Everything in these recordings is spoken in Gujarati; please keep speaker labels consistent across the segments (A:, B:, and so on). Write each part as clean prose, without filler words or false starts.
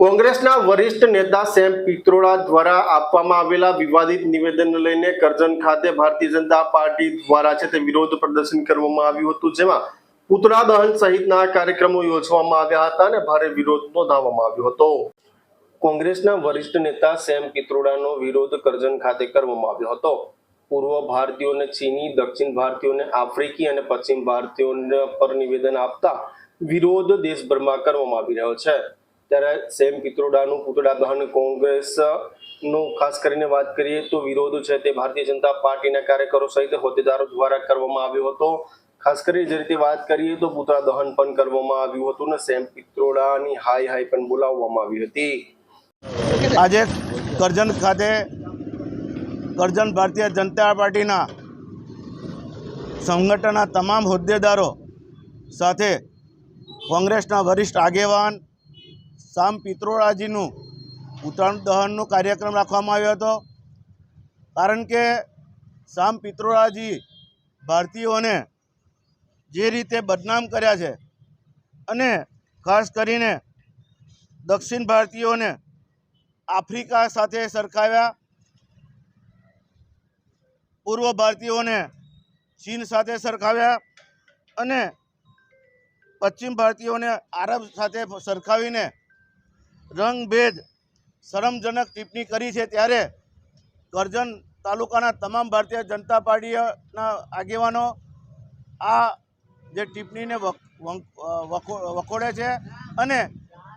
A: કોંગ્રેસના વરિષ્ઠ નેતા સેમ પિત્રોડા દ્વારા આપવામાં આવેલા વિવાદિત નિવેદન લઈને કરજણ ખાતે ભારતીય જનતા પાર્ટી દ્વારા છે તે વિરોધ પ્રદર્શન કરવામાં આવ્યું હતું, જેમાં પુતળા દહન સહિતના કાર્યક્રમો યોજવામાં આવ્યા હતા અને ભારે વિરોધ નોંધાવવામાં આવ્યો હતો। કોંગ્રેસના વરિષ્ઠ નેતા સેમ પિત્રોડાનો વિરોધ કરજણ ખાતે કરવામાં આવ્યો હતો। પૂર્વ ભારતીયોને ચીની, દક્ષિણ ભારતીયોને આફ્રિકી અને પશ્ચિમ ભારતીયો પર નિવેદન આપતા વિરોધ દેશભરમાં કરવામાં આવી રહ્યો છે। ત્યારે સેમ પિત્રોડાનું પુતળા દહન કોંગ્રેસનું ખાસ કરીને વાત કરીએ તો વિરોધ છે તે ભારતીય જનતા પાર્ટીના કાર્યકરો સહિત હોદ્દેદારો દ્વારા કરવામાં આવ્યો હતો। ખાસ કરી જે રીતે વાત કરીએ તો પુતળા દહન પણ કરવામાં આવ્યું હતું અને સેમ પિત્રોડાની હાય પણ બોલાવવામાં આવી હતી।
B: આજે કરજણ ખાતે કરજણ ભારતીય જનતા પાર્ટીના સંગઠનના તમામ હોદ્દેદારો સાથે કોંગ્રેસના વરિષ્ઠ આગેવાન સેમ પિત્રોડાજીનું પુતળા દહનનો કાર્યક્રમ રાખવામાં આવ્યો હતો। કારણ કે સેમ પિત્રોડાજી ભારતીયોને જે રીતે બદનામ કર્યા છે અને ખાસ કરીને દક્ષિણ ભારતીયોને આફ્રિકા સાથે સરખાવ્યા, પૂર્વ ભારતીયોને ચીન સાથે સરખાવ્યા અને પશ્ચિમ ભારતીયોને આરબ સાથે સરખાવીને રંગભેદ શરમજનક ટિપ્પણી કરી છે। ત્યારે કરજણ તાલુકાના તમામ ભારતીય જનતા પાર્ટીના આગેવાનો આ જે ટિપ્પણીને વખોડે છે અને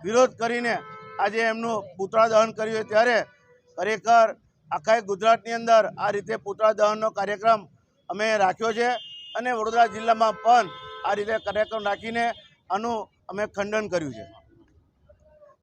B: વિરોધ કરીને આજે એમનું પુતળા દહન કર્યું। ત્યારે ખરેખર આખા ગુજરાતની અંદર આ રીતે પુતળા દહનનો કાર્યક્રમ અમે રાખ્યો છે અને વડોદરા જિલ્લામાં પણ આ રીતે કાર્યક્રમ રાખીને આનું અમે ખંડન કર્યું છે।